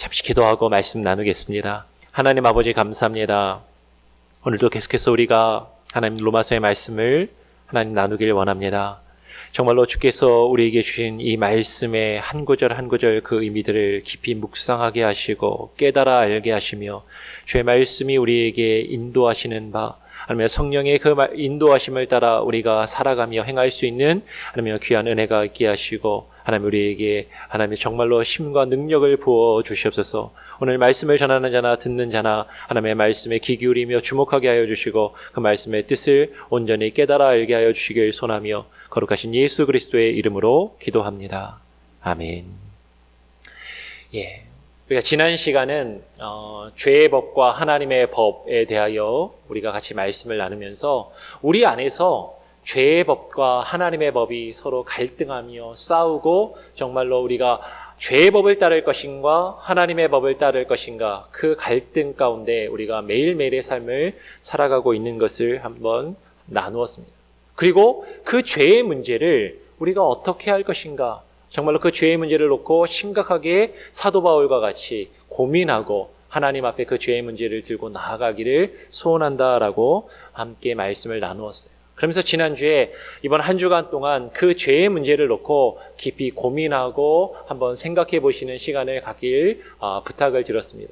잠시 기도하고 말씀 나누겠습니다. 하나님 아버지 감사합니다. 오늘도 계속해서 우리가 하나님 로마서의 말씀을 하나님 나누길 원합니다. 정말로 주께서 우리에게 주신 이 말씀의 한 구절 한 구절 그 의미들을 깊이 묵상하게 하시고 깨달아 알게 하시며 주의 말씀이 우리에게 인도하시는 바 하나님 성령의 그 인도하심을 따라 우리가 살아가며 행할 수 있는 하나님 귀한 은혜가 있게 하시고 하나님 우리에게 하나님 정말로 힘과 능력을 부어 주시옵소서. 오늘 말씀을 전하는 자나 듣는 자나 하나님의 말씀에 귀 기울이며 주목하게 하여 주시고 그 말씀의 뜻을 온전히 깨달아 알게 하여 주시길 소원하며 거룩하신 예수 그리스도의 이름으로 기도합니다. 아멘. 우리가 지난 시간은 죄의 법과 하나님의 법에 대하여 우리가 같이 말씀을 나누면서 우리 안에서 죄의 법과 하나님의 법이 서로 갈등하며 싸우고 정말로 우리가 죄의 법을 따를 것인가 하나님의 법을 따를 것인가 그 갈등 가운데 우리가 매일매일의 삶을 살아가고 있는 것을 한번 나누었습니다. 그리고 그 죄의 문제를 우리가 어떻게 할 것인가 정말로 그 죄의 문제를 놓고 심각하게 사도 바울과 같이 고민하고 하나님 앞에 그 죄의 문제를 들고 나아가기를 소원한다라고 함께 말씀을 나누었어요. 그러면서 지난주에 이번 한 주간 동안 그 죄의 문제를 놓고 깊이 고민하고 한번 생각해 보시는 시간을 갖길 부탁을 드렸습니다.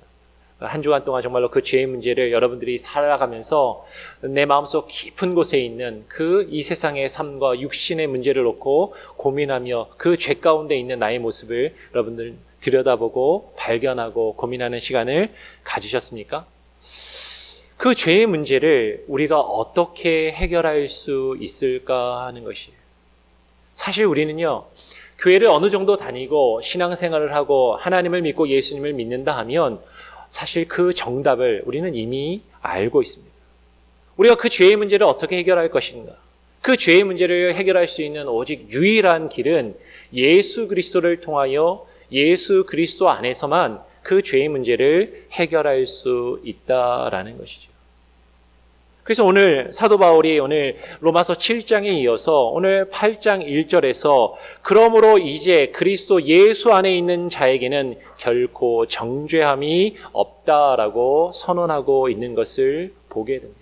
한 주간 동안 정말로 그 죄의 문제를 여러분들이 살아가면서 내 마음속 깊은 곳에 있는 그 이 세상의 삶과 육신의 문제를 놓고 고민하며 그 죄 가운데 있는 나의 모습을 여러분들 들여다보고 발견하고 고민하는 시간을 가지셨습니까? 그 죄의 문제를 우리가 어떻게 해결할 수 있을까 하는 것이에요. 사실 우리는요, 교회를 어느 정도 다니고 신앙생활을 하고 하나님을 믿고 예수님을 믿는다 하면 사실 그 정답을 우리는 이미 알고 있습니다. 우리가 그 죄의 문제를 어떻게 해결할 것인가? 그 죄의 문제를 해결할 수 있는 오직 유일한 길은 예수 그리스도를 통하여 예수 그리스도 안에서만 그 죄의 문제를 해결할 수 있다라는 것이죠. 그래서 오늘 사도 바울이 오늘 로마서 7장에 이어서 오늘 8장 1절에서 그러므로 이제 그리스도 예수 안에 있는 자에게는 결코 정죄함이 없다라고 선언하고 있는 것을 보게 됩니다.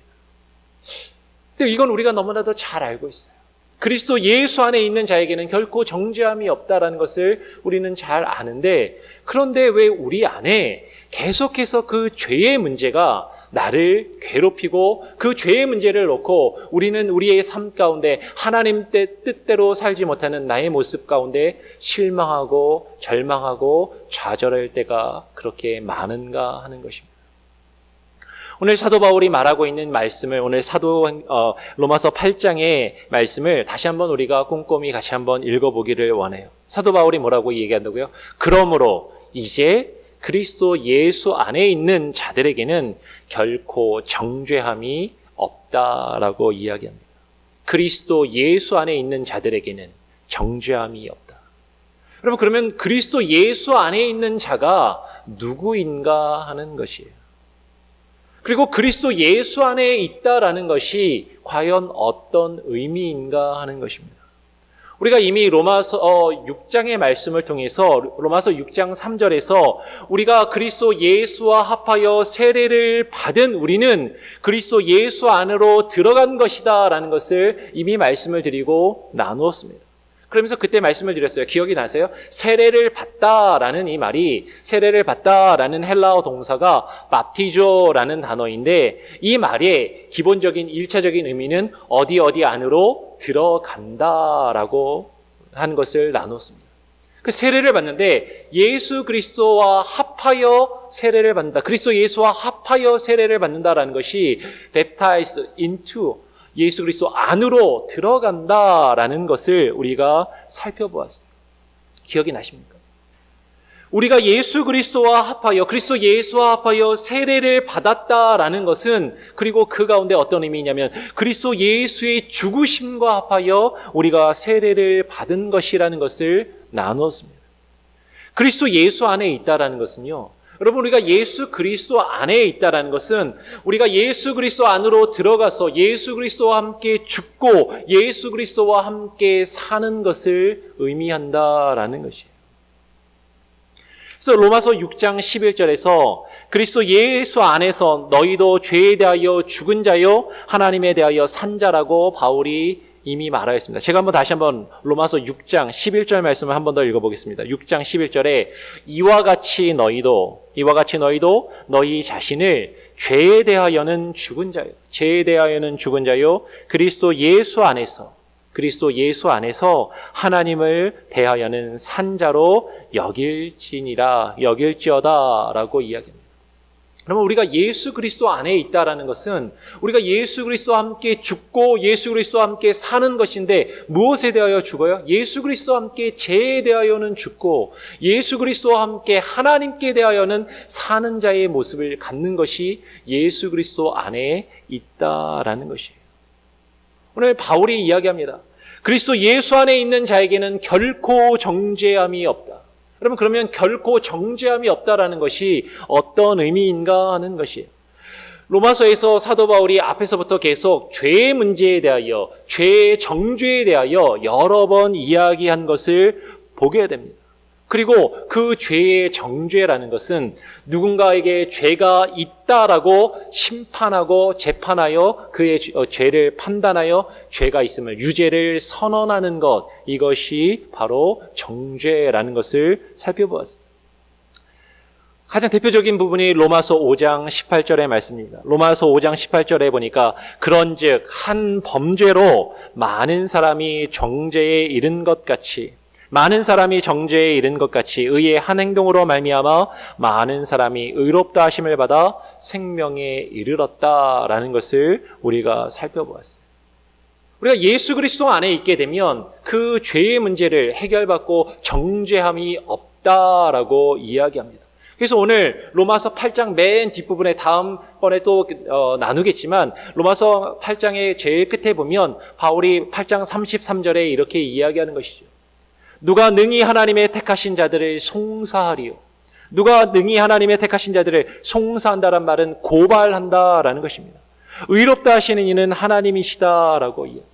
근데 이건 우리가 너무나도 잘 알고 있어요. 그리스도 예수 안에 있는 자에게는 결코 정죄함이 없다라는 것을 우리는 잘 아는데 그런데 왜 우리 안에 계속해서 그 죄의 문제가 나를 괴롭히고 그 죄의 문제를 놓고 우리는 우리의 삶 가운데 하나님 뜻대로 살지 못하는 나의 모습 가운데 실망하고 절망하고 좌절할 때가 그렇게 많은가 하는 것입니다. 오늘 사도 바울이 말하고 있는 말씀을 오늘 로마서 8장의 말씀을 다시 한번 우리가 꼼꼼히 같이 한번 읽어보기를 원해요. 사도 바울이 뭐라고 얘기한다고요? 그러므로 이제 그리스도 예수 안에 있는 자들에게는 결코 정죄함이 없다라고 이야기합니다. 그리스도 예수 안에 있는 자들에게는 정죄함이 없다. 여러분 그러면 그리스도 예수 안에 있는 자가 누구인가 하는 것이에요. 그리고 그리스도 예수 안에 있다라는 것이 과연 어떤 의미인가 하는 것입니다. 우리가 이미 로마서 6장의 말씀을 통해서 로마서 6장 3절에서 우리가 그리스도 예수와 합하여 세례를 받은 우리는 그리스도 예수 안으로 들어간 것이다 라는 것을 이미 말씀을 드리고 나누었습니다. 그러면서 그때 말씀을 드렸어요. 기억이 나세요? 세례를 받다라는 이 말이 세례를 받다라는 헬라어 동사가 바티조라는 단어인데 이 말의 기본적인 1차적인 의미는 어디 안으로 들어간다라고 한 것을 나눴습니다. 그 세례를 받는데 예수 그리스도와 합하여 세례를 받는다. 그리스도 예수와 합하여 세례를 받는다라는 것이 baptized into 예수 그리스도 안으로 들어간다라는 것을 우리가 살펴보았어요. 기억이 나십니까? 우리가 예수 그리스도와 합하여 그리스도 예수와 합하여 세례를 받았다라는 것은 그리고 그 가운데 어떤 의미냐면 그리스도 예수의 죽으심과 합하여 우리가 세례를 받은 것이라는 것을 나누었습니다. 그리스도 예수 안에 있다라는 것은요. 여러분 우리가 예수 그리스도 안에 있다라는 것은 우리가 예수 그리스도 안으로 들어가서 예수 그리스도와 함께 죽고 예수 그리스도와 함께 사는 것을 의미한다라는 것이에요. 그래서 로마서 6장 11절에서 그리스도 예수 안에서 너희도 죄에 대하여 죽은 자요 하나님에 대하여 산 자라고 바울이 이미 말하였습니다. 제가 다시 한번 로마서 6장 11절 말씀을 한 번 더 읽어보겠습니다. 6장 11절에 이와 같이 너희도 너희 자신을 죄에 대하여는 죽은 자요 그리스도 예수 안에서 하나님을 대하여는 산 자로 여길지어다라고 이야기합니다. 그러면 우리가 예수 그리스도 안에 있다라는 것은 우리가 예수 그리스도와 함께 죽고 예수 그리스도와 함께 사는 것인데 무엇에 대하여 죽어요? 예수 그리스도와 함께 죄에 대하여는 죽고 예수 그리스도와 함께 하나님께 대하여는 사는 자의 모습을 갖는 것이 예수 그리스도 안에 있다라는 것이에요. 오늘 바울이 이야기합니다. 그리스도 예수 안에 있는 자에게는 결코 정죄함이 없다. 여러분, 그러면 결코 정죄함이 없다라는 것이 어떤 의미인가 하는 것이에요. 로마서에서 사도 바울이 앞에서부터 계속 죄의 문제에 대하여, 죄의 정죄에 대하여 여러 번 이야기한 것을 보게 됩니다. 그리고 그 죄의 정죄라는 것은 누군가에게 죄가 있다라고 심판하고 재판하여 그의 죄를 판단하여 죄가 있음을 유죄를 선언하는 것, 이것이 바로 정죄라는 것을 살펴보았습니다. 가장 대표적인 부분이 로마서 5장 18절의 말씀입니다. 로마서 5장 18절에 보니까 그런즉 한 범죄로 많은 사람이 정죄에 이른 것 같이 의의 한 행동으로 말미암아 많은 사람이 의롭다 하심을 받아 생명에 이르렀다라는 것을 우리가 살펴보았어요. 우리가 예수 그리스도 안에 있게 되면 그 죄의 문제를 해결받고 정죄함이 없다라고 이야기합니다. 그래서 오늘 로마서 8장 맨 뒷부분에 다음번에 또 나누겠지만 로마서 8장의 제일 끝에 보면 바울이 8장 33절에 이렇게 이야기하는 것이죠. 누가 능히 하나님의 택하신 자들을 송사하리요. 누가 능히 하나님의 택하신 자들을 송사한다란 말은 고발한다라는 것입니다. 의롭다 하시는 이는 하나님이시다라고 이야기합니다.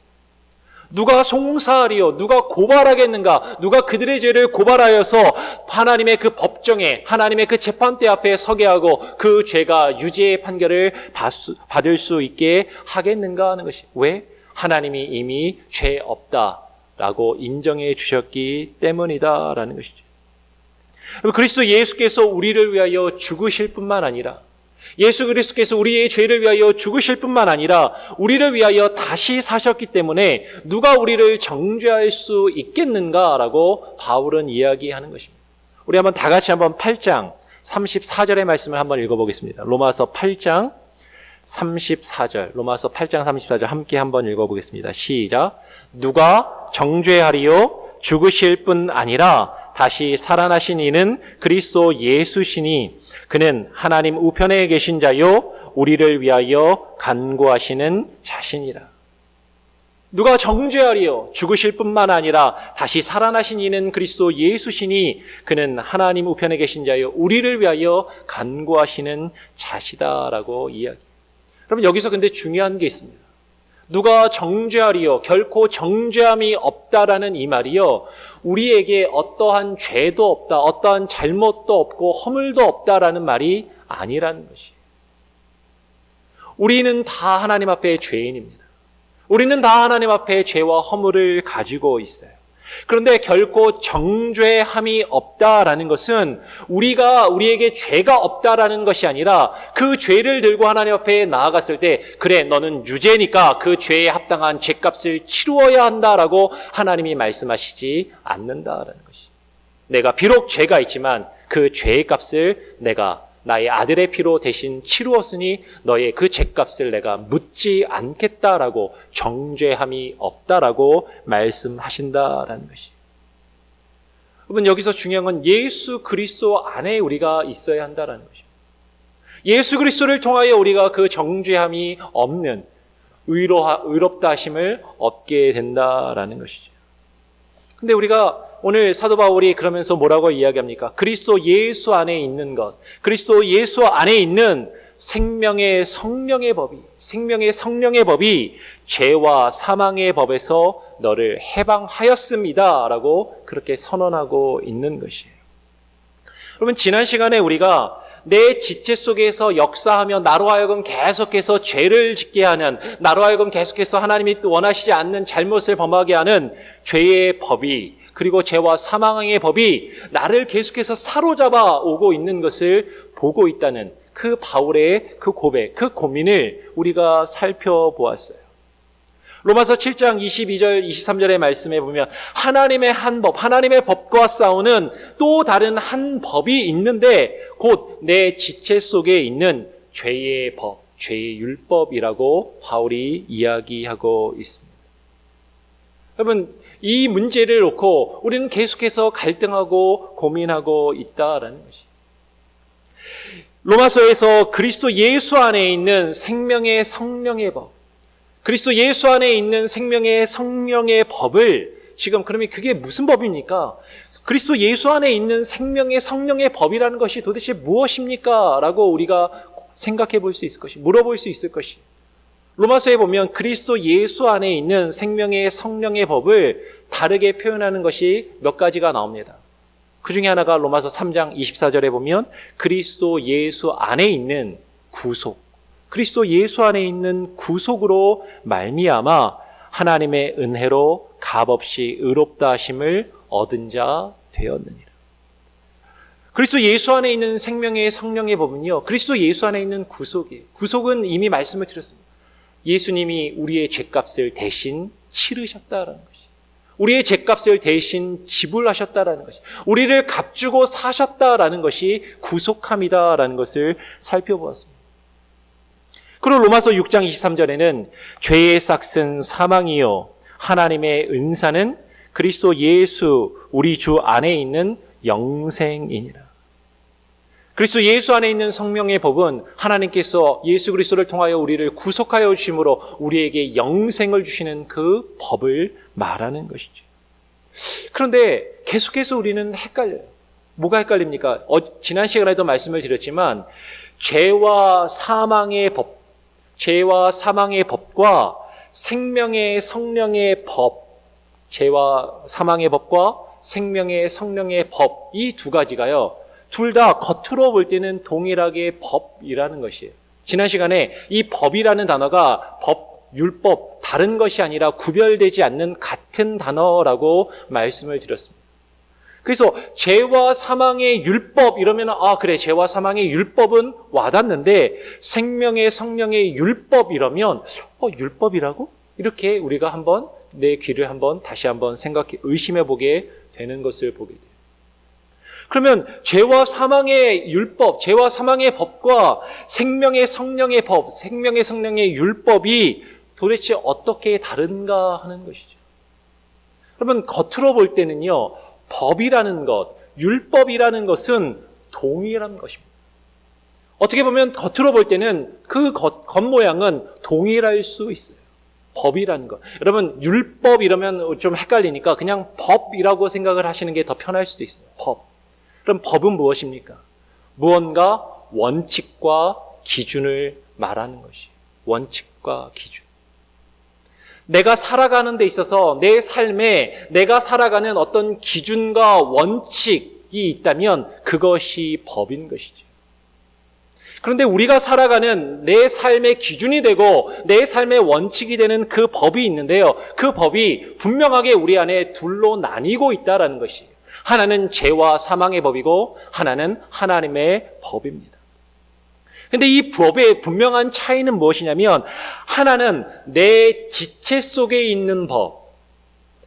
누가 송사하리요? 누가 고발하겠는가? 누가 그들의 죄를 고발하여서 하나님의 그 법정에, 하나님의 그 재판대 앞에 서게 하고 그 죄가 유죄의 판결을 받을 수 있게 하겠는가 하는 것이. 왜? 하나님이 이미 죄 없다라고 인정해 주셨기 때문이다라는 것이죠. 그리스도 예수께서 우리를 위하여 죽으실 뿐만 아니라 예수 그리스도께서 우리의 죄를 위하여 죽으실 뿐만 아니라 우리를 위하여 다시 사셨기 때문에 누가 우리를 정죄할 수 있겠는가라고 바울은 이야기하는 것입니다. 우리 한번 다 같이 한번 8장 34절의 말씀을 한번 읽어보겠습니다. 로마서 8장 34절, 로마서 8장 34절 함께 한번 읽어보겠습니다. 시작. 누가 정죄하리요? 죽으실 뿐 아니라 다시 살아나신 이는 그리스도 예수시니 그는 하나님 우편에 계신 자요 우리를 위하여 간구하시는 자신이라. 누가 정죄하리요? 죽으실 뿐만 아니라 다시 살아나신 이는 그리스도 예수시니 그는 하나님 우편에 계신 자요 우리를 위하여 간구하시는 자시다라고 이야기. 여러분, 여기서 근데 중요한 게 있습니다. 누가 정죄하리요? 결코 정죄함이 없다라는 이 말이요, 우리에게 어떠한 죄도 없다, 어떠한 잘못도 없고 허물도 없다라는 말이 아니라는 것이에요. 우리는 다 하나님 앞에 죄인입니다. 우리는 다 하나님 앞에 죄와 허물을 가지고 있어요. 그런데 결코 정죄함이 없다라는 것은 우리에게 죄가 없다라는 것이 아니라 그 죄를 들고 하나님 앞에 나아갔을 때 그래, 너는 유죄니까 그 죄에 합당한 죄값을 치루어야 한다라고 하나님이 말씀하시지 않는다라는 것이. 내가 비록 죄가 있지만 그 죄의 값을 내가 나의 아들의 피로 대신 치루었으니 너의 그 죄값을 내가 묻지 않겠다라고, 정죄함이 없다라고 말씀하신다라는 것이. 여러분, 여기서 중요한 건 예수 그리스도 안에 우리가 있어야 한다라는 것입니다. 예수 그리스도를 통하여 우리가 그 정죄함이 없는 의롭다 하심을 얻게 된다라는 것이죠. 근데 우리가 오늘 사도 바울이 그러면서 뭐라고 이야기합니까? 그리스도 예수 안에 있는 것, 그리스도 예수 안에 있는 생명의 성령의 법이 죄와 사망의 법에서 너를 해방하였습니다 라고 그렇게 선언하고 있는 것이에요. 여러분, 지난 시간에 우리가 내 지체 속에서 역사하며 나로 하여금 계속해서 죄를 짓게 하는, 나로 하여금 계속해서 하나님이 원하시지 않는 잘못을 범하게 하는 죄의 법이, 그리고 죄와 사망의 법이 나를 계속해서 사로잡아 오고 있는 것을 보고 있다는 그 바울의 그 고백, 그 고민을 우리가 살펴보았어요. 로마서 7장 22절, 23절의 말씀에 보면 하나님의 한 법, 하나님의 법과 싸우는 또 다른 한 법이 있는데 곧 내 지체 속에 있는 죄의 법, 죄의 율법이라고 바울이 이야기하고 있습니다. 여러분, 이 문제를 놓고 우리는 계속해서 갈등하고 고민하고 있다라는 것이. 로마서에서 그리스도 예수 안에 있는 생명의 성령의 법, 그리스도 예수 안에 있는 생명의 성령의 법을 지금 그러면 그게 무슨 법입니까? 그리스도 예수 안에 있는 생명의 성령의 법이라는 것이 도대체 무엇입니까? 라고 우리가 생각해 볼 수 있을 것이, 물어볼 수 있을 것이. 로마서에 보면 그리스도 예수 안에 있는 생명의 성령의 법을 다르게 표현하는 것이 몇 가지가 나옵니다. 그 중에 하나가 로마서 3장 24절에 보면 그리스도 예수 안에 있는 구속, 그리스도 예수 안에 있는 구속으로 말미암아 하나님의 은혜로 값없이 의롭다 하심을 얻은 자 되었느니라. 그리스도 예수 안에 있는 생명의 성령의 법은요, 그리스도 예수 안에 있는 구속이에요. 구속은 이미 말씀을 드렸습니다. 예수님이 우리의 죄값을 대신 치르셨다라는 것이, 우리의 죄값을 대신 지불하셨다라는 것이, 우리를 값주고 사셨다라는 것이 구속함이다라는 것을 살펴보았습니다. 그리고 로마서 6장 23절에는 죄의 싹은 사망이요 하나님의 은사는 그리스도 예수 우리 주 안에 있는 영생이니라. 그리스도 예수 안에 있는 성령의 법은 하나님께서 예수 그리스도를 통하여 우리를 구속하여 주심으로 우리에게 영생을 주시는 그 법을 말하는 것이죠. 그런데 계속해서 우리는 헷갈려요. 뭐가 헷갈립니까? 지난 시간에도 말씀을 드렸지만 죄와 사망의 법, 죄와 사망의 법과 생명의 성령의 법, 죄와 사망의 법과 생명의 성령의 법, 이 두 가지가요, 둘 다 겉으로 볼 때는 동일하게 법이라는 것이에요. 지난 시간에 이 법이라는 단어가 법, 율법, 다른 것이 아니라 구별되지 않는 같은 단어라고 말씀을 드렸습니다. 그래서 죄와 사망의 율법 이러면 그래, 죄와 사망의 율법은 와닿는데 생명의 성령의 율법 이러면 율법이라고? 이렇게 우리가 한번 내 귀를 한번 다시 한번 생각해 의심해 보게 되는 것을 보게 돼요. 그러면 죄와 사망의 율법, 죄와 사망의 법과 생명의 성령의 법, 생명의 성령의 율법이 도대체 어떻게 다른가 하는 것이죠. 여러분, 겉으로 볼 때는요, 법이라는 것, 율법이라는 것은 동일한 것입니다. 어떻게 보면 겉으로 볼 때는 그 겉모양은 동일할 수 있어요. 법이라는 것. 여러분, 율법 이러면 좀 헷갈리니까 그냥 법이라고 생각을 하시는 게 더 편할 수도 있어요. 법. 그럼 법은 무엇입니까? 무언가 원칙과 기준을 말하는 것이에요. 원칙과 기준. 내가 살아가는 데 있어서 내 삶에 내가 살아가는 어떤 기준과 원칙이 있다면 그것이 법인 것이죠. 그런데 우리가 살아가는 내 삶의 기준이 되고 내 삶의 원칙이 되는 그 법이 있는데요. 그 법이 분명하게 우리 안에 둘로 나뉘고 있다는 것이에요. 하나는 죄와 사망의 법이고 하나는 하나님의 법입니다. 근데 이 법의 분명한 차이는 무엇이냐면 하나는 내 지체 속에 있는 법,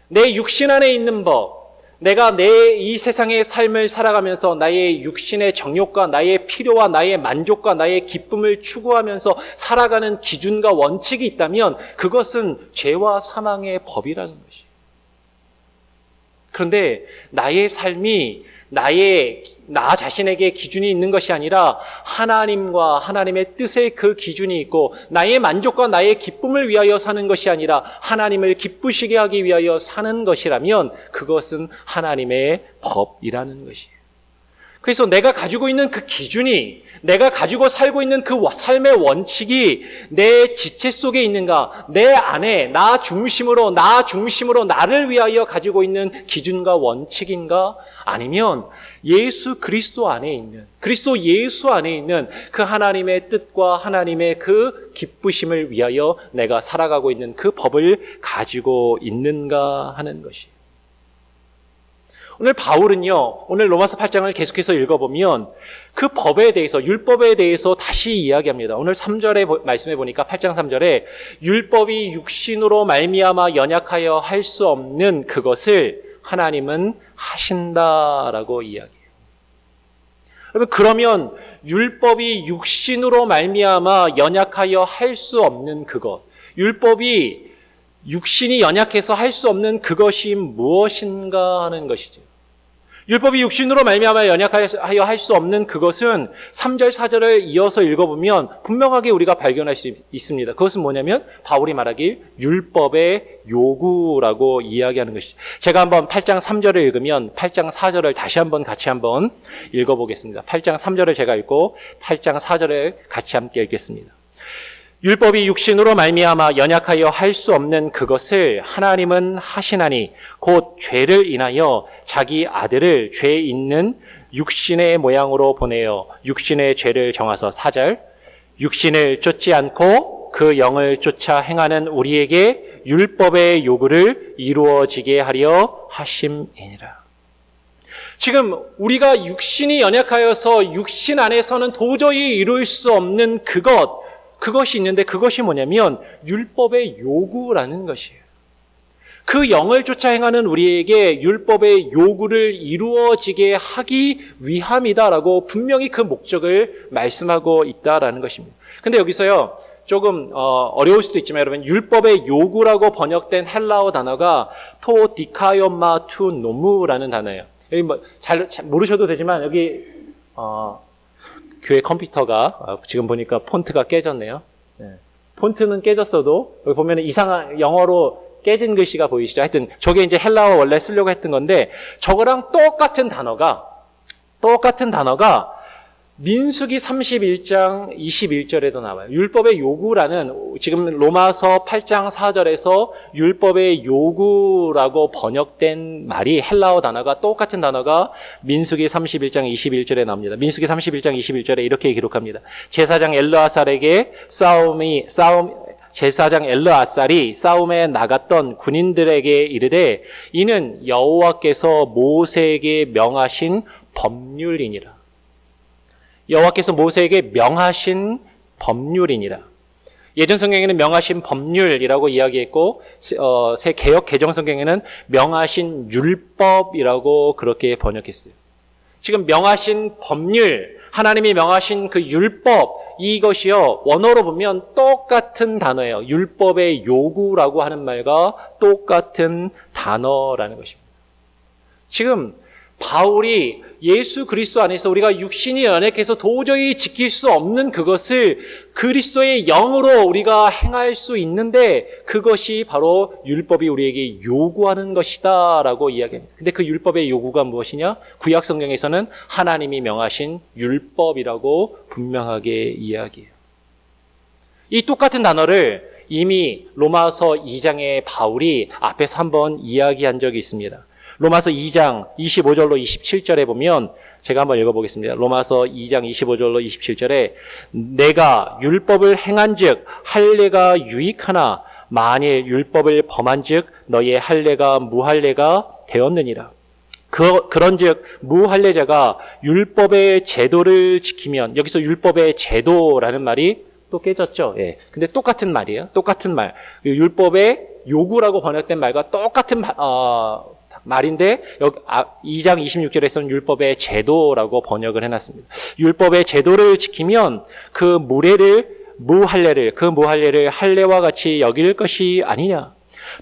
내 육신 안에 있는 법, 내가 내 이 세상의 삶을 살아가면서 나의 육신의 정욕과 나의 필요와 나의 만족과 나의 기쁨을 추구하면서 살아가는 기준과 원칙이 있다면 그것은 죄와 사망의 법이라는 것이에요. 그런데 나의 삶이 나 자신에게 기준이 있는 것이 아니라 하나님과 하나님의 뜻의 그 기준이 있고 나의 만족과 나의 기쁨을 위하여 사는 것이 아니라 하나님을 기쁘시게 하기 위하여 사는 것이라면 그것은 하나님의 법이라는 것이에요. 그래서 내가 가지고 있는 그 기준이, 내가 가지고 살고 있는 그 삶의 원칙이 내 지체 속에 있는가, 내 안에 나 중심으로 나를 위하여 가지고 있는 기준과 원칙인가, 아니면 예수 그리스도 안에 있는, 그리스도 예수 안에 있는 그 하나님의 뜻과 하나님의 그 기쁘심을 위하여 내가 살아가고 있는 그 법을 가지고 있는가 하는 것이. 오늘 바울은요, 오늘 로마서 8장을 계속해서 읽어보면 그 법에 대해서, 율법에 대해서 다시 이야기합니다. 오늘 3절에 말씀해 보니까 8장 3절에 율법이 육신으로 말미암아 연약하여 할 수 없는 그것을 하나님은 하신다라고 이야기해요. 여러분, 그러면 율법이 육신으로 말미암아 연약하여 할 수 없는 그것, 율법이 육신이 연약해서 할 수 없는 그것이 무엇인가 하는 것이죠. 율법이 육신으로 말미암아 연약하여 할 수 없는 그것은 3절 4절을 이어서 읽어보면 분명하게 우리가 발견할 수 있습니다. 그것은 뭐냐면 바울이 말하길 율법의 요구라고 이야기하는 것이죠. 제가 한번 8장 3절을 읽으면 8장 4절을 다시 한번 같이 한번 읽어보겠습니다. 8장 3절을 제가 읽고 8장 4절을 같이 함께 읽겠습니다. 율법이 육신으로 말미암아 연약하여 할 수 없는 그것을 하나님은 하시나니 곧 죄를 인하여 자기 아들을 죄 있는 육신의 모양으로 보내어 육신의 죄를 정하서 4절 육신을 쫓지 않고 그 영을 쫓아 행하는 우리에게 율법의 요구를 이루어지게 하려 하심이니라. 지금 우리가 육신이 연약하여서 육신 안에서는 도저히 이룰 수 없는 그것이 있는데 그것이 뭐냐면 율법의 요구라는 것이에요. 그 영을 쫓아 행하는 우리에게 율법의 요구를 이루어지게 하기 위함이다라고 분명히 그 목적을 말씀하고 있다라는 것입니다. 근데 여기서요, 조금 어려울 수도 있지만 여러분, 율법의 요구라고 번역된 헬라어 단어가 토 디카이오마 투 노무라는 단어예요. 여기 잘 모르셔도 되지만 여기 교회 컴퓨터가 지금 보니까 폰트가 깨졌네요. 네. 폰트는 깨졌어도 여기 보면 이상한 영어로 깨진 글씨가 보이시죠? 하여튼 저게 이제 헬라어 원래 쓰려고 했던 건데 저거랑 똑같은 단어가 민수기 31장 21절에도 나와요. 율법의 요구라는, 지금 로마서 8장 4절에서 율법의 요구라고 번역된 말이, 헬라어 단어가 똑같은 단어가 민수기 31장 21절에 나옵니다. 민수기 31장 21절에 이렇게 기록합니다. 제사장 엘르아살이 싸움에 나갔던 군인들에게 이르되 이는 여호와께서 모세에게 명하신 법률이니라. 여호와께서 모세에게 명하신 법률이니라. 예전 성경에는 명하신 법률이라고 이야기했고 새 개역 개정 성경에는 명하신 율법이라고 그렇게 번역했어요. 지금 명하신 법률, 하나님이 명하신 그 율법, 이것이요 원어로 보면 똑같은 단어예요. 율법의 요구라고 하는 말과 똑같은 단어라는 것입니다. 지금 바울이 예수 그리스도 안에서 우리가 육신이 연약해서 도저히 지킬 수 없는 그것을 그리스도의 영으로 우리가 행할 수 있는데 그것이 바로 율법이 우리에게 요구하는 것이다 라고 이야기합니다. 근데 그 율법의 요구가 무엇이냐? 구약 성경에서는 하나님이 명하신 율법이라고 분명하게 이야기해요. 이 똑같은 단어를 이미 로마서 2장에 바울이 앞에서 한번 이야기한 적이 있습니다. 로마서 2장 25절로 27절에 보면 제가 한번 읽어보겠습니다. 로마서 2장 25절로 27절에 내가 율법을 행한즉 할례가 유익하나 만일 율법을 범한즉 너의 할례가 무할례가 되었느니라. 그런즉 무할례자가 율법의 제도를 지키면, 여기서 율법의 제도라는 말이 또 깨졌죠. 예. 근데 똑같은 말이에요. 똑같은 말. 율법의 요구라고 번역된 말과 똑같은 말인데 여기 2장 26절에서는 율법의 제도라고 번역을 해놨습니다. 율법의 제도를 지키면 그 무할례를 할례와 같이 여길 것이 아니냐.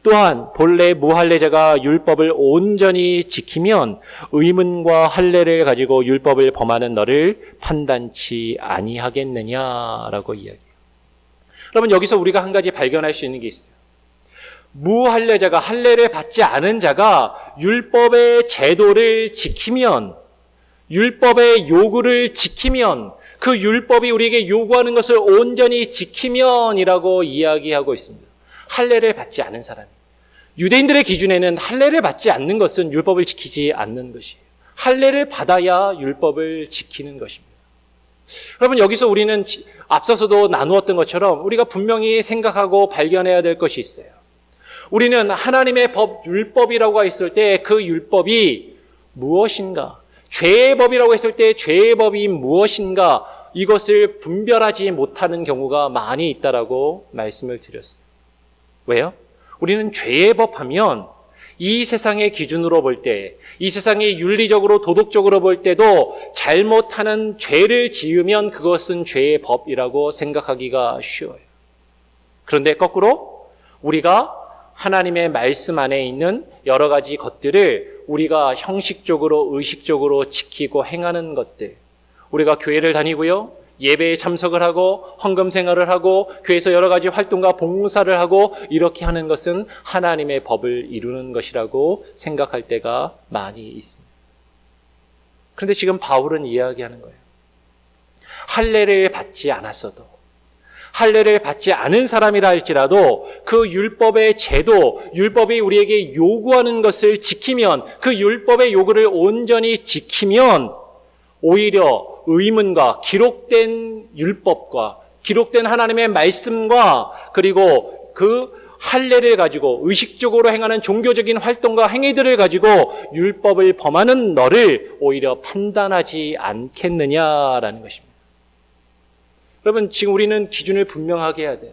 또한 본래 무할례자가 율법을 온전히 지키면 의문과 할례를 가지고 율법을 범하는 너를 판단치 아니하겠느냐라고 이야기해요. 여러분, 여기서 우리가 한 가지 발견할 수 있는 게 있어요. 무할례자가, 할례를 받지 않은 자가 율법의 제도를 지키면 율법의 요구를 지키면, 그 율법이 우리에게 요구하는 것을 온전히 지키면이라고 이야기하고 있습니다. 할례를 받지 않은 사람이. 유대인들의 기준에는 할례를 받지 않는 것은 율법을 지키지 않는 것이에요. 할례를 받아야 율법을 지키는 것입니다. 여러분, 여기서 우리는 앞서서도 나누었던 것처럼 우리가 분명히 생각하고 발견해야 될 것이 있어요. 우리는 하나님의 법, 율법이라고 했을 때 그 율법이 무엇인가? 죄의 법이라고 했을 때 죄의 법이 무엇인가? 이것을 분별하지 못하는 경우가 많이 있다라고 말씀을 드렸어요. 왜요? 우리는 죄의 법 하면 이 세상의 기준으로 볼 때, 이 세상의 윤리적으로 도덕적으로 볼 때도 잘못하는 죄를 지으면 그것은 죄의 법이라고 생각하기가 쉬워요. 그런데 거꾸로 우리가 하나님의 말씀 안에 있는 여러 가지 것들을 우리가 형식적으로, 의식적으로 지키고 행하는 것들, 우리가 교회를 다니고요, 예배에 참석을 하고 헌금 생활을 하고 교회에서 여러 가지 활동과 봉사를 하고 이렇게 하는 것은 하나님의 법을 이루는 것이라고 생각할 때가 많이 있습니다. 그런데 지금 바울은 이야기하는 거예요. 할례를 받지 않았어도, 할례를 받지 않은 사람이라 할지라도 그 율법의 제도, 율법이 우리에게 요구하는 것을 지키면, 그 율법의 요구를 온전히 지키면 오히려 의문과 기록된 율법과 기록된 하나님의 말씀과 그리고 그 할례를 가지고 의식적으로 행하는 종교적인 활동과 행위들을 가지고 율법을 범하는 너를 오히려 판단하지 않겠느냐라는 것입니다. 여러분, 지금 우리는 기준을 분명하게 해야 돼요.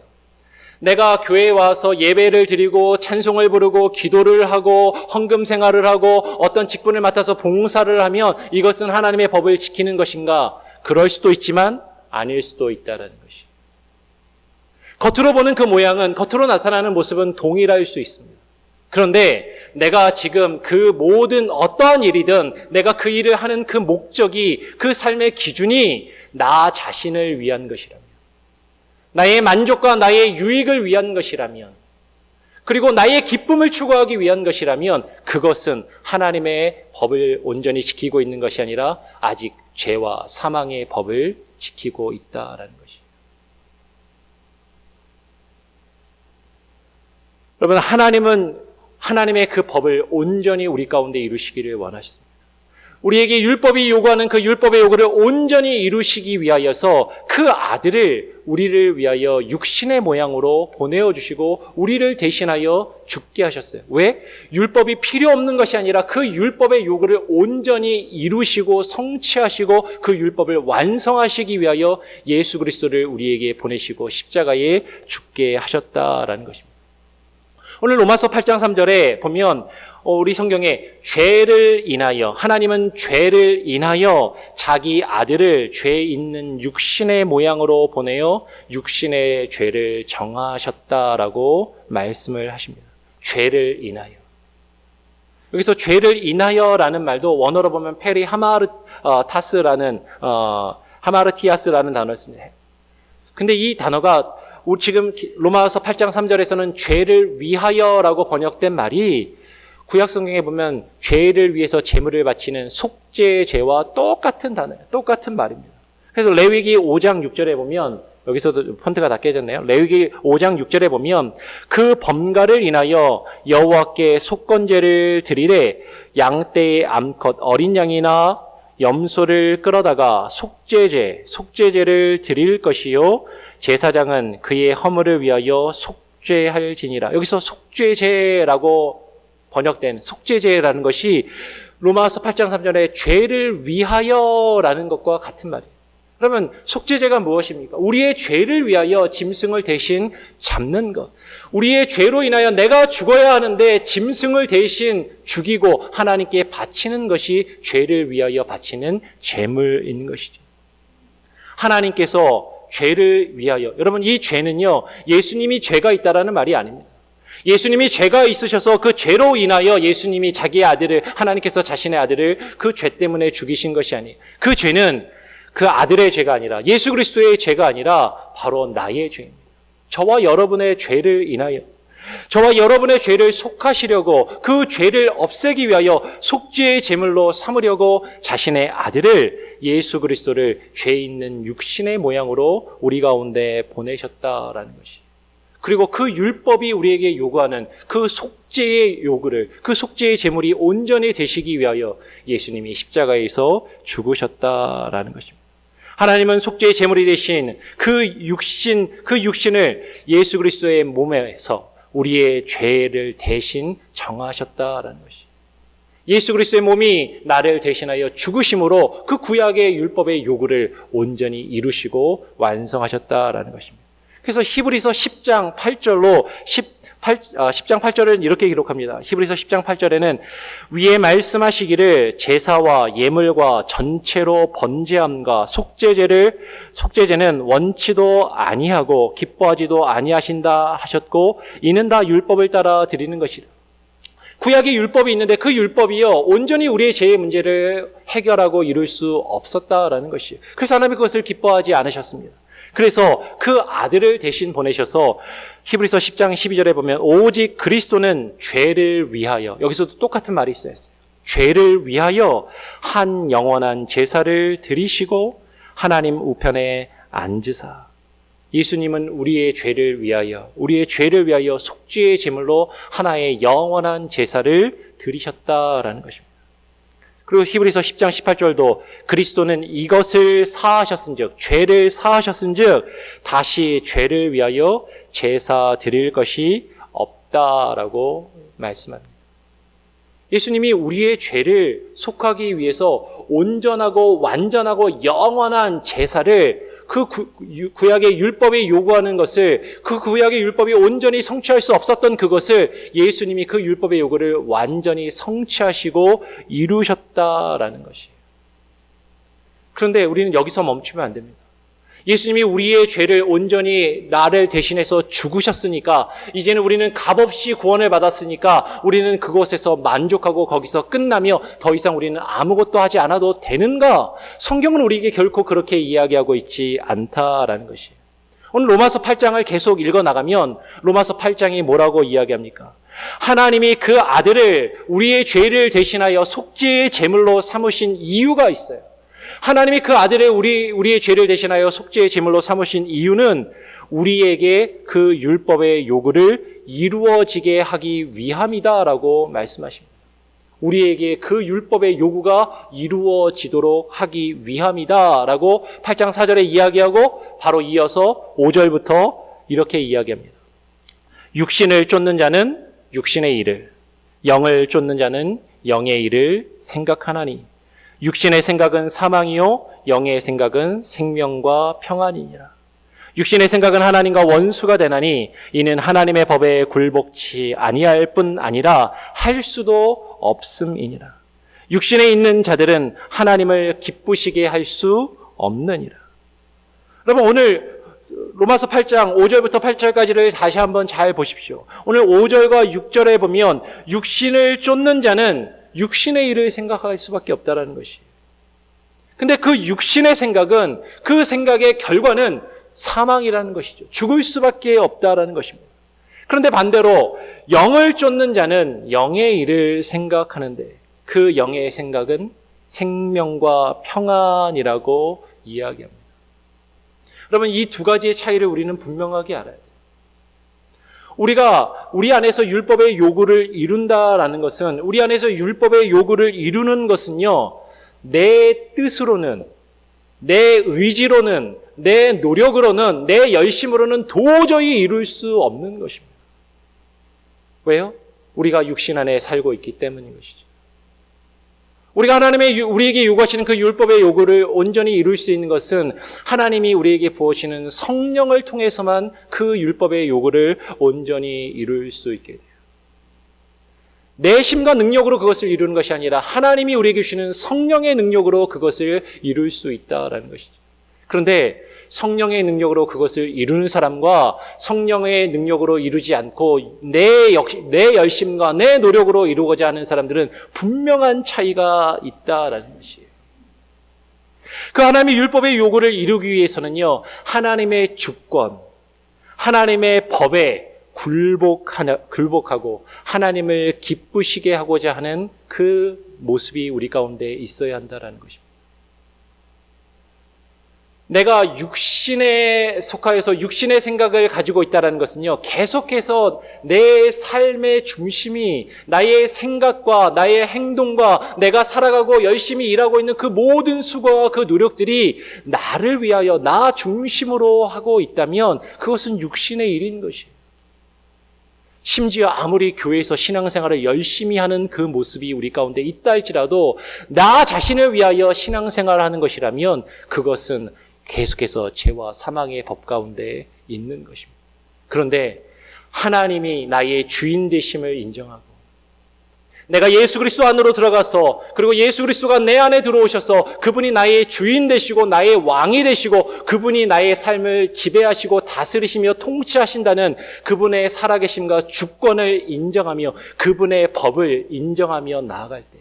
내가 교회에 와서 예배를 드리고 찬송을 부르고 기도를 하고 헌금 생활을 하고 어떤 직분을 맡아서 봉사를 하면 이것은 하나님의 법을 지키는 것인가? 그럴 수도 있지만 아닐 수도 있다는 것이. 겉으로 보는 그 모양은, 겉으로 나타나는 모습은 동일할 수 있습니다. 그런데 내가 지금 그 모든 어떠한 일이든 내가 그 일을 하는 그 목적이, 그 삶의 기준이 나 자신을 위한 것이라면, 나의 만족과 나의 유익을 위한 것이라면, 그리고 나의 기쁨을 추구하기 위한 것이라면 그것은 하나님의 법을 온전히 지키고 있는 것이 아니라 아직 죄와 사망의 법을 지키고 있다라는 것이에요. 여러분, 하나님은 하나님의 그 법을 온전히 우리 가운데 이루시기를 원하셨습니다. 우리에게 율법이 요구하는 그 율법의 요구를 온전히 이루시기 위하여서 그 아들을 우리를 위하여 육신의 모양으로 보내어 주시고 우리를 대신하여 죽게 하셨어요. 왜? 율법이 필요 없는 것이 아니라 그 율법의 요구를 온전히 이루시고 성취하시고 그 율법을 완성하시기 위하여 예수 그리스도를 우리에게 보내시고 십자가에 죽게 하셨다라는 것입니다. 오늘 로마서 8장 3절에 보면 우리 성경에 죄를 인하여, 하나님은 죄를 인하여 자기 아들을 죄 있는 육신의 모양으로 보내어 육신의 죄를 정하셨다라고 말씀을 하십니다. 죄를 인하여. 여기서 죄를 인하여라는 말도 원어로 보면 페리 하마르타스라는 하마르티아스라는 단어를 씁니다. 근데 이 단어가 지금 로마서 8장 3절에서는 죄를 위하여라고 번역된 말이 구약 성경에 보면 죄를 위해서 제물을 바치는 속죄제와 똑같은 단어예요. 똑같은 말입니다. 그래서 레위기 5장 6절에 보면, 여기서도 폰트가 다 깨졌네요. 레위기 5장 6절에 보면 그 범가를 인하여 여호와께 속건제를 드리되 양떼의 암컷 어린 양이나 염소를 끌어다가 속죄제를 드릴 것이요 제사장은 그의 허물을 위하여 속죄할지니라. 여기서 속죄제라고 번역된 속죄제라는 것이 로마서 8장 3절에 죄를 위하여라는 것과 같은 말이에요. 그러면 속죄제가 무엇입니까? 우리의 죄를 위하여 짐승을 대신 잡는 것. 우리의 죄로 인하여 내가 죽어야 하는데 짐승을 대신 죽이고 하나님께 바치는 것이 죄를 위하여 바치는 제물인 것이죠. 하나님께서 죄를 위하여, 여러분, 이 죄는요, 예수님이 죄가 있다라는 말이 아닙니다. 예수님이 죄가 있으셔서 그 죄로 인하여 예수님이 자기의 아들을, 하나님께서 자신의 아들을 그 죄 때문에 죽이신 것이 아니에요. 그 죄는 그 아들의 죄가 아니라, 예수 그리스도의 죄가 아니라 바로 나의 죄입니다. 저와 여러분의 죄를 인하여, 저와 여러분의 죄를 속하시려고 그 죄를 없애기 위하여 속죄의 제물로 삼으려고 자신의 아들을 예수 그리스도를 죄 있는 육신의 모양으로 우리 가운데 보내셨다라는 것이. 그리고 그 율법이 우리에게 요구하는 그 속죄의 요구를, 그 속죄의 제물이 온전히 되시기 위하여 예수님이 십자가에서 죽으셨다라는 것입니다. 하나님은 속죄의 제물이 되신 그 육신을 예수 그리스도의 몸에서 우리의 죄를 대신 정하셨다라는 것이. 예수 그리스도의 몸이 나를 대신하여 죽으심으로 그 구약의 율법의 요구를 온전히 이루시고 완성하셨다라는 것입니다. 그래서 히브리서 10장 8절로 10장 8절은 이렇게 기록합니다. 히브리서 10장 8절에는 위에 말씀하시기를 제사와 예물과 전체로 번제함과 속죄제는 원치도 아니하고 기뻐하지도 아니하신다 하셨고 이는 다 율법을 따라 드리는 것이라. 구약의 율법이 있는데 그 율법이요 온전히 우리의 죄의 문제를 해결하고 이룰 수 없었다라는 것이에요. 그래서 하나님이 그것을 기뻐하지 않으셨습니다. 그래서 그 아들을 대신 보내셔서 히브리서 10장 12절에 보면 오직 그리스도는 죄를 위하여, 여기서도 똑같은 말이 있어요. 죄를 위하여 한 영원한 제사를 드리시고 하나님 우편에 앉으사. 예수님은 우리의 죄를 위하여 속죄의 제물로 하나의 영원한 제사를 드리셨다라는 것입니다. 그리고 히브리서 10장 18절도 그리스도는 이것을 사하셨은즉, 죄를 사하셨은즉 다시 죄를 위하여 제사 드릴 것이 없다라고 말씀합니다. 예수님이 우리의 죄를 속하기 위해서 온전하고 완전하고 영원한 제사를 그 구약의 율법이 요구하는 것을, 그 구약의 율법이 온전히 성취할 수 없었던 그것을 예수님이 그 율법의 요구를 완전히 성취하시고 이루셨다라는 것이에요. 그런데 우리는 여기서 멈추면 안 됩니다. 예수님이 우리의 죄를 온전히 나를 대신해서 죽으셨으니까 이제는 우리는 값없이 구원을 받았으니까 우리는 그곳에서 만족하고 거기서 끝나며 더 이상 우리는 아무것도 하지 않아도 되는가? 성경은 우리에게 결코 그렇게 이야기하고 있지 않다라는 것이에요. 오늘 로마서 8장을 계속 읽어나가면 로마서 8장이 뭐라고 이야기합니까? 하나님이 그 아들을 우리의 죄를 대신하여 속죄의 제물로 삼으신 이유가 있어요. 하나님이 그 아들을 우리의 죄를 대신하여 속죄의 제물로 삼으신 이유는 우리에게 그 율법의 요구를 이루어지게 하기 위함이다라고 말씀하십니다. 우리에게 그 율법의 요구가 이루어지도록 하기 위함이다라고 8장 4절에 이야기하고 바로 이어서 5절부터 이렇게 이야기합니다. 육신을 쫓는 자는 육신의 일을, 영을 쫓는 자는 영의 일을 생각하나니 육신의 생각은 사망이요 영의 생각은 생명과 평안이니라. 육신의 생각은 하나님과 원수가 되나니 이는 하나님의 법에 굴복치 아니할 뿐 아니라 할 수도 없음이니라. 육신에 있는 자들은 하나님을 기쁘시게 할 수 없느니라. 여러분 오늘 로마서 8장 5절부터 8절까지를 다시 한번 잘 보십시오. 오늘 5절과 6절에 보면 육신을 쫓는 자는 육신의 일을 생각할 수밖에 없다라는 것이에요. 근데 그 육신의 생각은, 그 생각의 결과는 사망이라는 것이죠. 죽을 수밖에 없다라는 것입니다. 그런데 반대로 영을 쫓는 자는 영의 일을 생각하는데 그 영의 생각은 생명과 평안이라고 이야기합니다. 여러분 이 두 가지의 차이를 우리는 분명하게 알아야 돼요. 우리가 우리 안에서 율법의 요구를 이룬다라는 것은, 우리 안에서 율법의 요구를 이루는 것은요, 내 뜻으로는, 내 의지로는, 내 노력으로는, 내 열심으로는 도저히 이룰 수 없는 것입니다. 왜요? 우리가 육신 안에 살고 있기 때문인 것이죠. 우리가 우리에게 요구하시는 그 율법의 요구를 온전히 이룰 수 있는 것은 하나님이 우리에게 부어주시는 성령을 통해서만 그 율법의 요구를 온전히 이룰 수 있게 돼요. 내 힘과 능력으로 그것을 이루는 것이 아니라 하나님이 우리에게 주시는 성령의 능력으로 그것을 이룰 수 있다라는 것이죠. 그런데 성령의 능력으로 그것을 이루는 사람과 성령의 능력으로 이루지 않고 내 열심과 내 노력으로 이루고자 하는 사람들은 분명한 차이가 있다라는 것이에요. 그 하나님의 율법의 요구를 이루기 위해서는요, 하나님의 주권, 하나님의 법에 굴복하고 하나님을 기쁘시게 하고자 하는 그 모습이 우리 가운데 있어야 한다는 것입니다. 내가 육신에 속하여서 육신의 생각을 가지고 있다는 것은요, 계속해서 내 삶의 중심이 나의 생각과 나의 행동과 내가 살아가고 열심히 일하고 있는 그 모든 수고와 그 노력들이 나를 위하여 나 중심으로 하고 있다면 그것은 육신의 일인 것이에요. 심지어 아무리 교회에서 신앙생활을 열심히 하는 그 모습이 우리 가운데 있다 할지라도 나 자신을 위하여 신앙생활을 하는 것이라면 그것은 계속해서 죄와 사망의 법 가운데 있는 것입니다. 그런데 하나님이 나의 주인 되심을 인정하고 내가 예수 그리스도 안으로 들어가서 그리고 예수 그리스도가 내 안에 들어오셔서 그분이 나의 주인 되시고 나의 왕이 되시고 그분이 나의 삶을 지배하시고 다스리시며 통치하신다는 그분의 살아계심과 주권을 인정하며 그분의 법을 인정하며 나아갈 때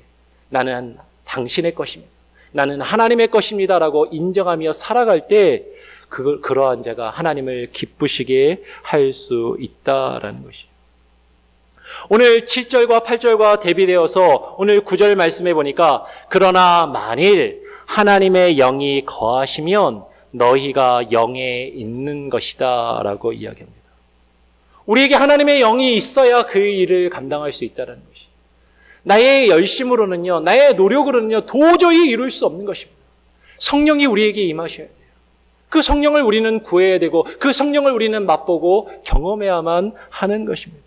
나는 당신의 것입니다. 나는 하나님의 것입니다라고 인정하며 살아갈 때 그러한 자가 하나님을 기쁘시게 할 수 있다라는 것이에요. 오늘 7절과 8절과 대비되어서 오늘 9절 말씀해 보니까 그러나 만일 하나님의 영이 거하시면 너희가 영에 있는 것이다 라고 이야기합니다. 우리에게 하나님의 영이 있어야 그 일을 감당할 수 있다는 것이에요. 나의 열심으로는요, 나의 노력으로는요, 도저히 이룰 수 없는 것입니다. 성령이 우리에게 임하셔야 돼요. 그 성령을 우리는 구해야 되고, 그 성령을 우리는 맛보고 경험해야만 하는 것입니다.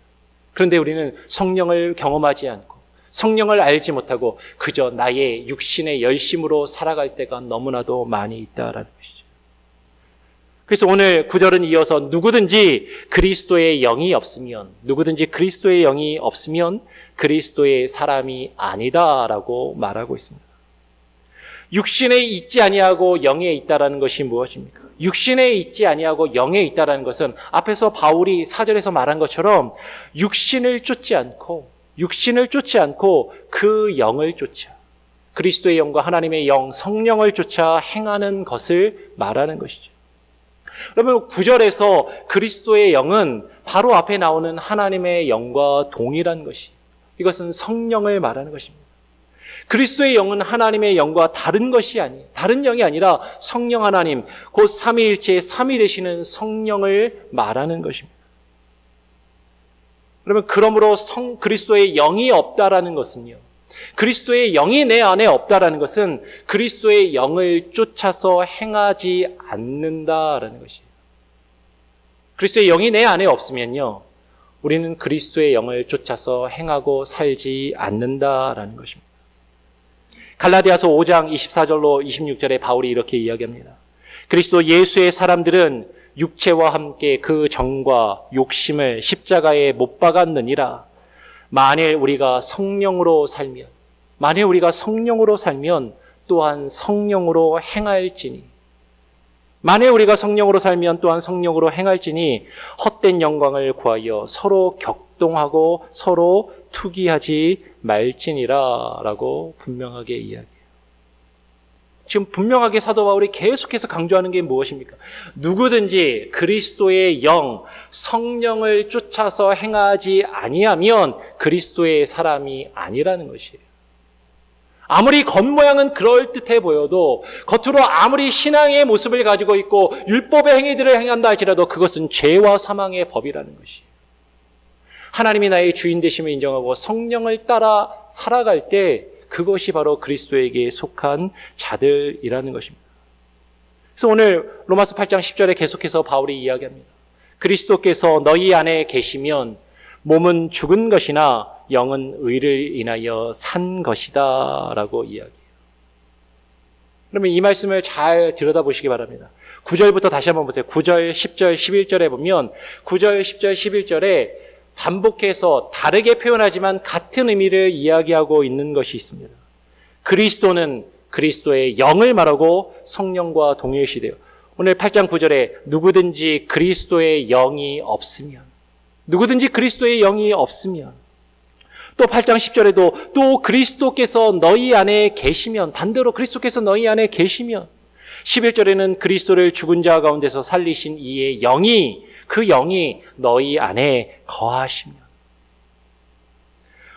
그런데 우리는 성령을 경험하지 않고, 성령을 알지 못하고, 그저 나의 육신의 열심으로 살아갈 때가 너무나도 많이 있다라는 것이죠. 그래서 오늘 9절은 이어서 누구든지 그리스도의 영이 없으면 그리스도의 사람이 아니다라고 말하고 있습니다. 육신에 있지 아니하고 영에 있다라는 것이 무엇입니까? 육신에 있지 아니하고 영에 있다라는 것은 앞에서 바울이 4절에서 말한 것처럼 육신을 쫓지 않고 그 영을 쫓아 그리스도의 영과 하나님의 영, 성령을 쫓아 행하는 것을 말하는 것이죠. 여러분 9절에서 그리스도의 영은 바로 앞에 나오는 하나님의 영과 동일한 것이 이것은 성령을 말하는 것입니다. 그리스도의 영은 하나님의 영과 다른 것이 아니에요. 다른 영이 아니라 성령 하나님, 곧 삼위일체의 삼위 되시는 성령을 말하는 것입니다. 그러므로 그리스도의 영이 없다라는 것은요. 그리스도의 영이 내 안에 없다라는 것은 그리스도의 영을 쫓아서 행하지 않는다라는 것이에요. 그리스도의 영이 내 안에 없으면요. 우리는 그리스도의 영을 쫓아서 행하고 살지 않는다라는 것입니다. 갈라디아서 5장 24절로 26절에 바울이 이렇게 이야기합니다. 그리스도 예수의 사람들은 육체와 함께 그 정과 욕심을 십자가에 못 박았느니라. 만일 우리가 성령으로 살면 또한 성령으로 행할지니 헛된 영광을 구하여 서로 격동하고 서로 투기하지 말지니라 라고 분명하게 이야기해요. 지금 분명하게 사도 바울이 계속해서 강조하는 게 무엇입니까? 누구든지 그리스도의 영, 성령을 쫓아서 행하지 아니하면 그리스도의 사람이 아니라는 것이에요. 아무리 겉모양은 그럴듯해 보여도 겉으로 아무리 신앙의 모습을 가지고 있고 율법의 행위들을 행한다 할지라도 그것은 죄와 사망의 법이라는 것이에요. 하나님이 나의 주인 되심을 인정하고 성령을 따라 살아갈 때 그것이 바로 그리스도에게 속한 자들이라는 것입니다. 그래서 오늘 로마서 8장 10절에 계속해서 바울이 이야기합니다. 그리스도께서 너희 안에 계시면 몸은 죽은 것이나 영은 의를 인하여 산 것이다 라고 이야기해요. 그러면 이 말씀을 잘 들여다보시기 바랍니다. 9절부터 다시 한번 보세요. 9절, 10절, 11절에 보면 9절, 10절, 11절에 반복해서 다르게 표현하지만 같은 의미를 이야기하고 있는 것이 있습니다. 그리스도는 그리스도의 영을 말하고 성령과 동일시돼요. 오늘 8장 9절에 누구든지 그리스도의 영이 없으면 또 8장 10절에도 또 그리스도께서 너희 안에 계시면 반대로 그리스도께서 너희 안에 계시면 11절에는 그리스도를 죽은 자 가운데서 살리신 이의 영이 그 영이 너희 안에 거하시면.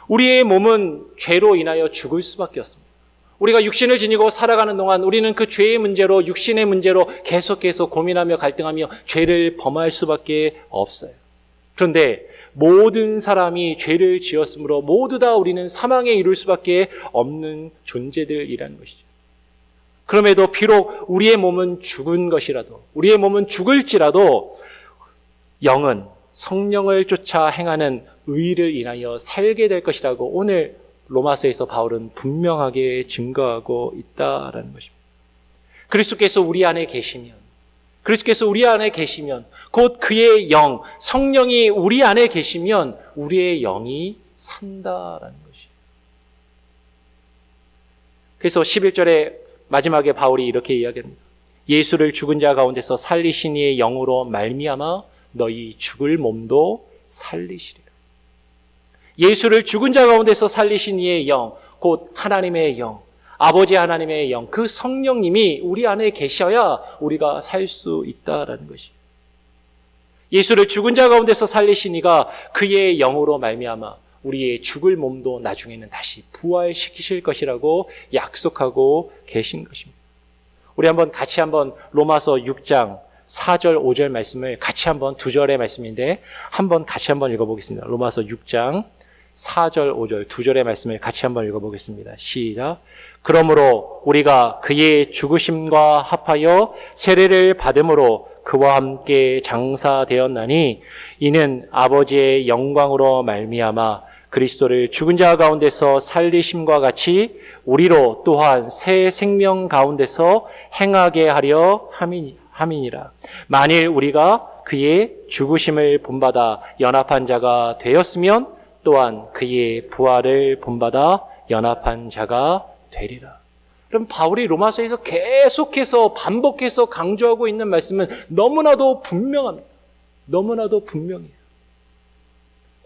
우리의 몸은 죄로 인하여 죽을 수밖에 없습니다. 우리가 육신을 지니고 살아가는 동안 우리는 그 죄의 문제로, 육신의 문제로 계속해서 고민하며 갈등하며 죄를 범할 수밖에 없어요. 그런데 모든 사람이 죄를 지었으므로 모두 다 우리는 사망에 이를 수밖에 없는 존재들이라는 것이죠. 그럼에도 비록 우리의 몸은 죽은 것이라도, 우리의 몸은 죽을지라도 영은 성령을 쫓아 행하는 의를 인하여 살게 될 것이라고 오늘 로마서에서 바울은 분명하게 증거하고 있다라는 것입니다. 그리스도께서 우리 안에 계시면, 곧 그의 영, 성령이 우리 안에 계시면 우리의 영이 산다라는 것이에요. 그래서 11절에 마지막에 바울이 이렇게 이야기합니다. 예수를 죽은 자 가운데서 살리신 이의 영으로 말미암아 너희 죽을 몸도 살리시리라. 예수를 죽은 자 가운데서 살리신 이의 영, 곧 하나님의 영, 아버지 하나님의 영, 그 성령님이 우리 안에 계셔야 우리가 살 수 있다라는 것이에요. 예수를 죽은 자 가운데서 살리신 이가 그의 영으로 말미암아 우리의 죽을 몸도 나중에는 다시 부활시키실 것이라고 약속하고 계신 것입니다. 우리 같이 한번 로마서 6장 4절 5절 말씀을 같이 한번, 2절의 말씀인데 같이 한번 읽어보겠습니다. 로마서 6장 4절 5절 2절의 말씀을 같이 한번 읽어보겠습니다. 시작. 그러므로 우리가 그의 죽으심과 합하여 세례를 받음으로 그와 함께 장사되었나니 이는 아버지의 영광으로 말미암아 그리스도를 죽은 자 가운데서 살리심과 같이 우리로 또한 새 생명 가운데서 행하게 하려 함이니라. 만일 우리가 그의 죽으심을 본받아 연합한 자가 되었으면 또한 그의 부활을 본받아 연합한 자가 되리라. 그럼 바울이 로마서에서 계속해서 반복해서 강조하고 있는 말씀은 너무나도 분명합니다. 너무나도 분명해요.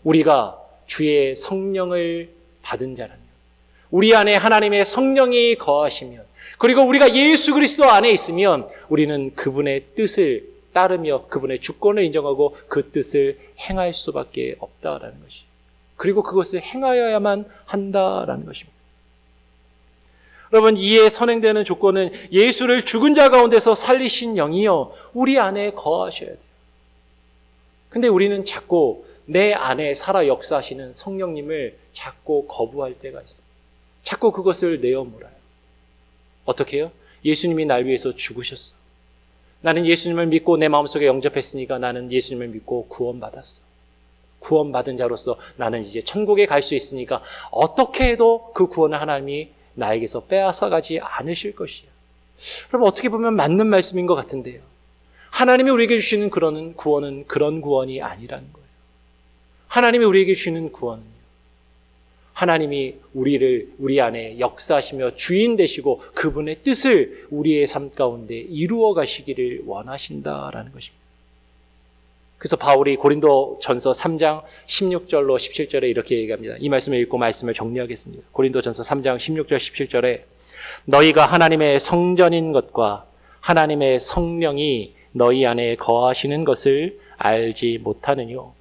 우리가 주의 성령을 받은 자라면, 우리 안에 하나님의 성령이 거하시면, 그리고 우리가 예수 그리스도 안에 있으면 우리는 그분의 뜻을 따르며 그분의 주권을 인정하고 그 뜻을 행할 수밖에 없다라는 것이에요. 그리고 그것을 행하여야만 한다라는 것입니다. 여러분, 이에 선행되는 조건은 예수를 죽은 자 가운데서 살리신 영이요 우리 안에 거하셔야 돼요. 근데 우리는 자꾸 내 안에 살아 역사하시는 성령님을 자꾸 거부할 때가 있어요. 자꾸 그것을 내어물어요. 어떻게 해요? 예수님이 날 위해서 죽으셨어. 나는 예수님을 믿고 내 마음속에 영접했으니까 나는 예수님을 믿고 구원받았어. 구원받은 자로서 나는 이제 천국에 갈 수 있으니까 어떻게 해도 그 구원을 하나님이 나에게서 빼앗아가지 않으실 것이야. 그럼 어떻게 보면 맞는 말씀인 것 같은데요. 하나님이 우리에게 주시는 그런 구원은 그런 구원이 아니라는 거예요. 하나님이 우리에게 주시는 구원은요, 하나님이 우리 안에 역사하시며 주인 되시고 그분의 뜻을 우리의 삶 가운데 이루어 가시기를 원하신다라는 것입니다. 그래서 바울이 고린도전서 3장 16절로 17절에 이렇게 얘기합니다. 이 말씀을 읽고 말씀을 정리하겠습니다. 고린도전서 3장 16절 17절에 너희가 하나님의 성전인 것과 하나님의 성령이 너희 안에 거하시는 것을 알지 못하느뇨.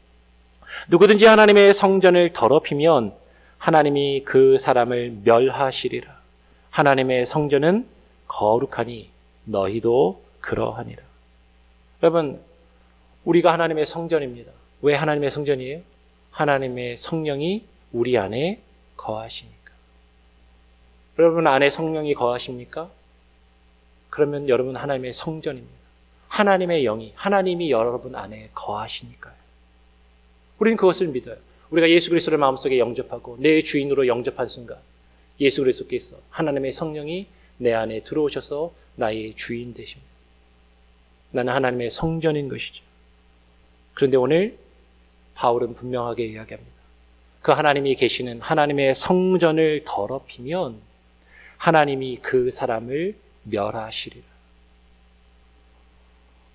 누구든지 하나님의 성전을 더럽히면 하나님이 그 사람을 멸하시리라. 하나님의 성전은 거룩하니 너희도 그러하니라. 여러분, 우리가 하나님의 성전입니다. 왜 하나님의 성전이에요? 하나님의 성령이 우리 안에 거하시니까. 여러분 안에 성령이 거하십니까? 그러면 여러분 하나님의 성전입니다. 하나님의 영이, 하나님이 여러분 안에 거하시니까요. 우리는 그것을 믿어요. 우리가 예수 그리스도를 마음속에 영접하고 내 주인으로 영접한 순간 예수 그리스도께서 하나님의 성령이 내 안에 들어오셔서 나의 주인 되십니다. 나는 하나님의 성전인 것이죠. 그런데 오늘 바울은 분명하게 이야기합니다. 그 하나님이 계시는 하나님의 성전을 더럽히면 하나님이 그 사람을 멸하시리라.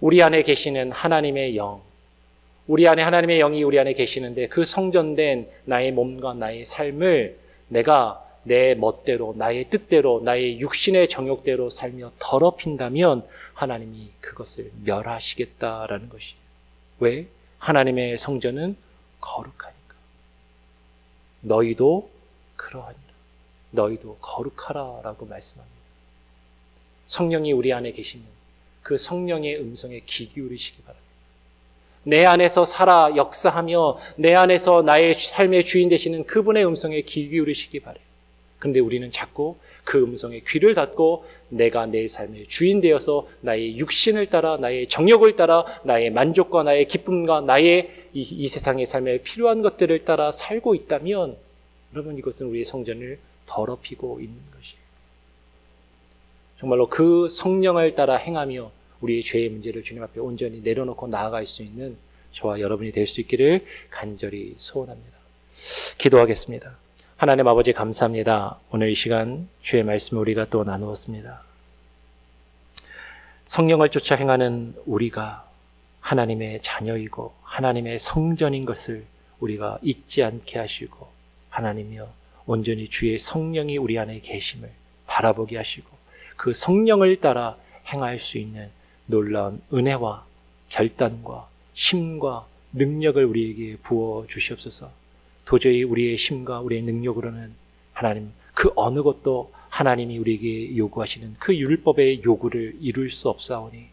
우리 안에 계시는 하나님의 영, 우리 안에 하나님의 영이 우리 안에 계시는데 그 성전된 나의 몸과 나의 삶을 내가 내 멋대로, 나의 뜻대로, 나의 육신의 정욕대로 살며 더럽힌다면 하나님이 그것을 멸하시겠다라는 것이에요. 왜? 하나님의 성전은 거룩하니까. 너희도 그러하니라. 너희도 거룩하라 라고 말씀합니다. 성령이 우리 안에 계시면 그 성령의 음성에 귀 기울이시기 바랍니다. 내 안에서 살아 역사하며 내 안에서 나의 삶의 주인 되시는 그분의 음성에 귀 기울이시기 바라요. 그런데 우리는 자꾸 그 음성에 귀를 닫고 내가 내 삶의 주인 되어서 나의 육신을 따라, 나의 정욕을 따라, 나의 만족과 나의 기쁨과 나의 이 세상의 삶에 필요한 것들을 따라 살고 있다면 여러분, 이것은 우리의 성전을 더럽히고 있는 것이에요. 정말로 그 성령을 따라 행하며 우리의 죄의 문제를 주님 앞에 온전히 내려놓고 나아갈 수 있는 저와 여러분이 될 수 있기를 간절히 소원합니다. 기도하겠습니다. 하나님 아버지, 감사합니다. 오늘 이 시간 주의 말씀을 우리가 또 나누었습니다. 성령을 쫓아 행하는 우리가 하나님의 자녀이고 하나님의 성전인 것을 우리가 잊지 않게 하시고, 하나님이여 온전히 주의 성령이 우리 안에 계심을 바라보게 하시고 그 성령을 따라 행할 수 있는 놀라운 은혜와 결단과 힘과 능력을 우리에게 부어 주시옵소서. 도저히 우리의 힘과 우리의 능력으로는 하나님 그 어느 것도 하나님이 우리에게 요구하시는 그 율법의 요구를 이룰 수 없사오니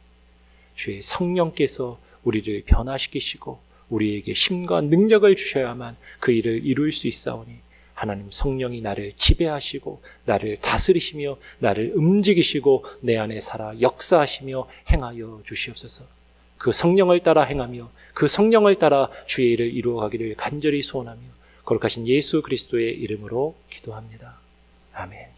주의 성령께서 우리를 변화시키시고 우리에게 힘과 능력을 주셔야만 그 일을 이룰 수 있사오니 하나님 성령이 나를 지배하시고 나를 다스리시며 나를 움직이시고 내 안에 살아 역사하시며 행하여 주시옵소서. 그 성령을 따라 행하며 그 성령을 따라 주의 일을 이루어가기를 간절히 소원하며 거룩하신 예수 그리스도의 이름으로 기도합니다. 아멘.